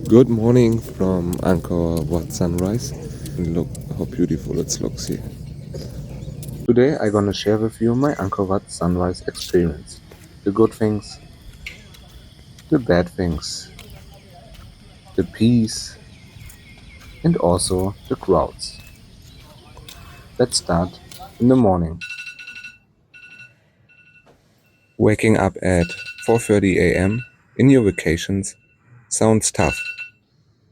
Good morning from Angkor Wat Sunrise. And look how beautiful it looks here. Today I'm gonna share with you my Angkor Wat Sunrise experience. The good things, the bad things, the peace, and also the crowds. Let's start in the morning. Waking up at 4:30 a.m. in your vacations sounds tough,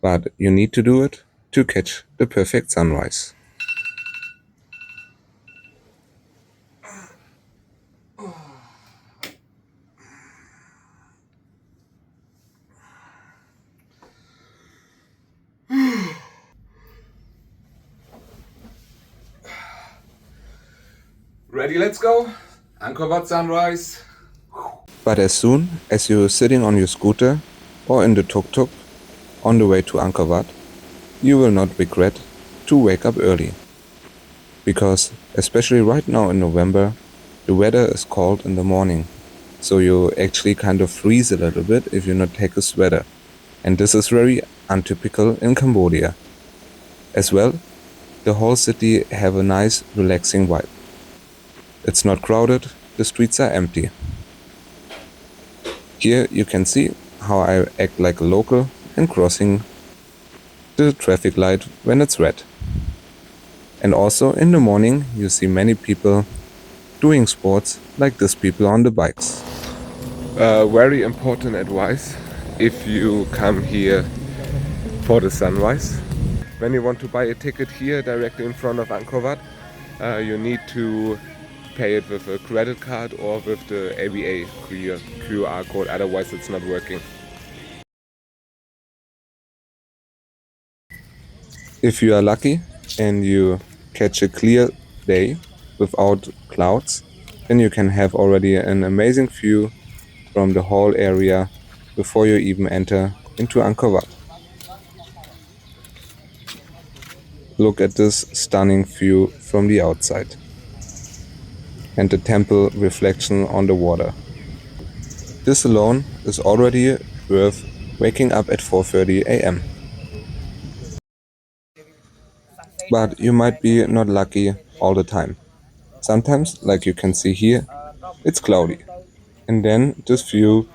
but you need to do it to catch the perfect sunrise. Ready, let's go. Angkor Wat Sunrise. But as soon as you're sitting on your scooter or in the tuk-tuk on the way to Angkor Wat, you will not regret to wake up early. Because especially right now in November, the weather is cold in the morning. So you actually kind of freeze a little bit if you not take a sweater. And this is very untypical in Cambodia. As well, the whole city have a nice relaxing vibe. It's not crowded, the streets are empty. Here you can see how I act like a local and crossing the traffic light when it's red. And also in the morning you see many people doing sports like these people on the bikes. Very important advice if you come here for the sunrise. When you want to buy a ticket here directly in front of Angkor Wat, you need to pay it with a credit card or with the ABA QR code, otherwise it's not working. If you are lucky and you catch a clear day without clouds, then you can have already an amazing view from the whole area before you even enter into Angkor Wat. Look at this stunning view from the outside and the temple reflection on the water. This alone is already worth waking up at 4:30 a.m. But you might be not lucky all the time. Sometimes, like you can see here, it's cloudy. And then this view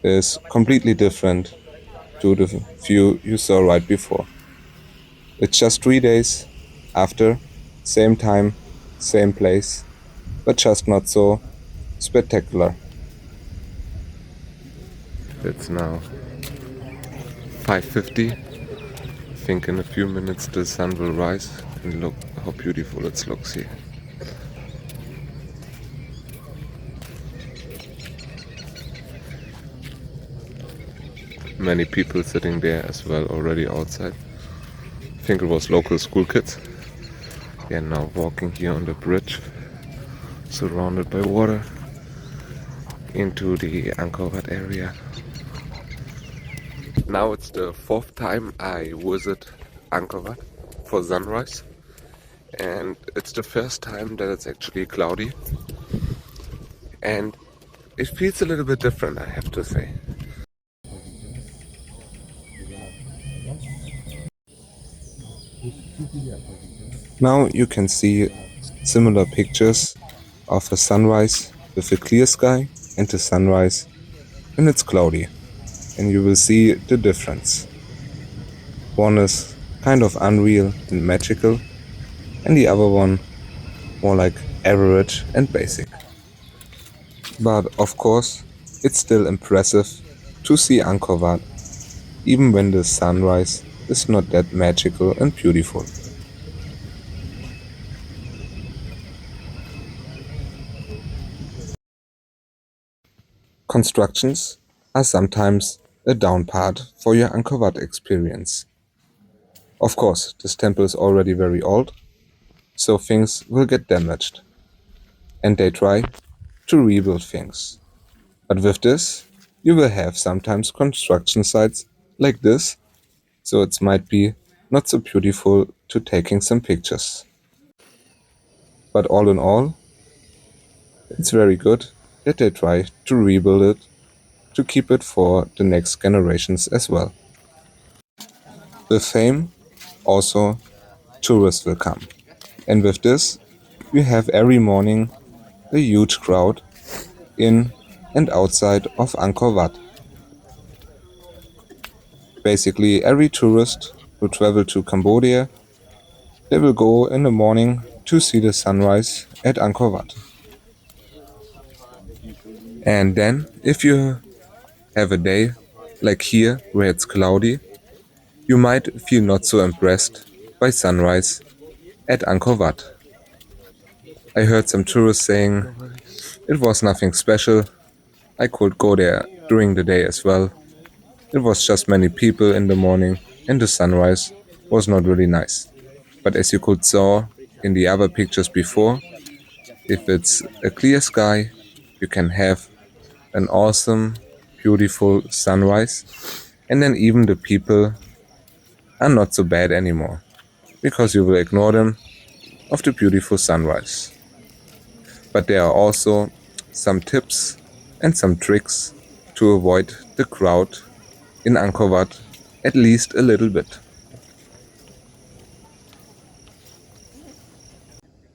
is completely different to the view you saw right before. It's just 3 days after, same time, same place, but just not so spectacular. It's now 5:50. I think in a few minutes the sun will rise, and look how beautiful it looks here. Many people sitting there as well already outside. I think it was local school kids. They are now walking here on the bridge, surrounded by water, into the Angkor Wat area. Now it's the fourth time I visit Angkor Wat for sunrise, and it's the first time that it's actually cloudy, and it feels a little bit different, I have to say. Now you can see similar pictures of a sunrise with a clear sky and a sunrise when it's cloudy, and you will see the difference. One is kind of unreal and magical, and the other one more like average and basic. But of course, it's still impressive to see Angkor Wat, even when the sunrise is not that magical and beautiful. Constructions are sometimes a down part for your Angkor Wat experience. Of course, this temple is already very old, so things will get damaged. And they try to rebuild things. But with this, you will have sometimes construction sites like this, so it might be not so beautiful to taking some pictures. But all in all, it's very good that they try to rebuild it to keep it for the next generations as well. With fame, also tourists will come. And with this, you have every morning a huge crowd in and outside of Angkor Wat. Basically, every tourist who travel to Cambodia, they will go in the morning to see the sunrise at Angkor Wat. And then, if you have a day like here where it's cloudy, you might feel not so impressed by sunrise at Angkor Wat. I heard some tourists saying it was nothing special. I could go there during the day as well. It was just many people in the morning and the sunrise was not really nice. But as you could saw in the other pictures before, if it's a clear sky, you can have an awesome, beautiful sunrise, and then even the people are not so bad anymore because you will ignore them of the beautiful sunrise. But there are also some tips and some tricks to avoid the crowd in Angkor Wat at least a little bit.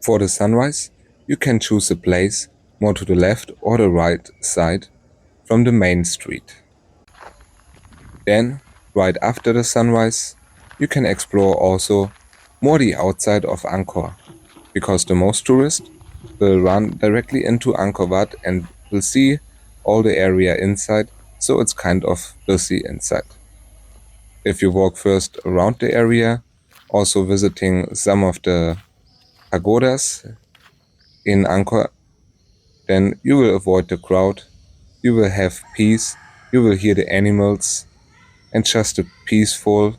For the sunrise, you can choose a place more to the left or the right side from the main street. Then, right after the sunrise, you can explore also more the outside of Angkor, because the most tourists will run directly into Angkor Wat and will see all the area inside, so it's kind of busy inside. If you walk first around the area, also visiting some of the pagodas in Angkor, then you will avoid the crowd, you will have peace, you will hear the animals, and just a peaceful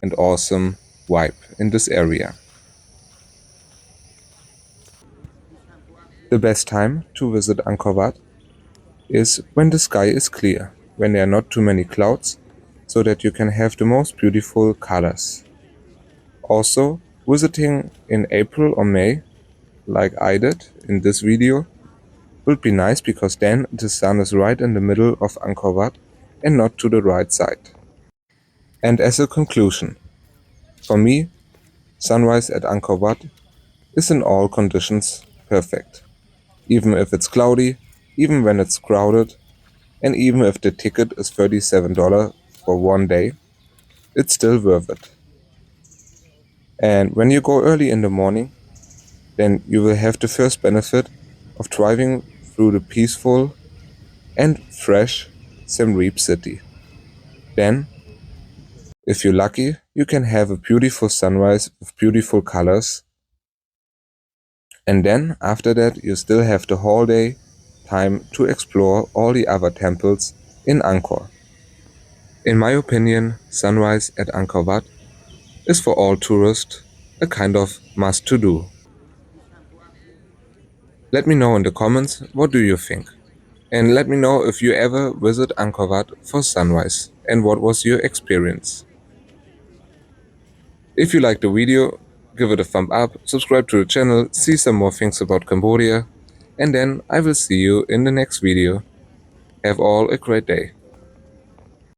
and awesome vibe in this area. The best time to visit Angkor Wat is when the sky is clear, when there are not too many clouds, so that you can have the most beautiful colors. Also, visiting in April or May, like I did in this video, would be nice because then the sun is right in the middle of Angkor Wat and not to the right side. And as a conclusion, for me, sunrise at Angkor Wat is in all conditions perfect. Even if it's cloudy, even when it's crowded, and even if the ticket is $37 for one day, it's still worth it. And when you go early in the morning, then you will have the first benefit of driving through the peaceful and fresh Siem Reap city. Then, if you're lucky, you can have a beautiful sunrise with beautiful colors. And then, after that, you still have the whole day time to explore all the other temples in Angkor. In my opinion, sunrise at Angkor Wat is for all tourists a kind of must to do. Let me know in the comments what do you think. And let me know if you ever visit Angkor Wat for sunrise and what was your experience. If you liked the video, give it a thumb up, subscribe to the channel, see some more things about Cambodia, and then I will see you in the next video. Have all a great day.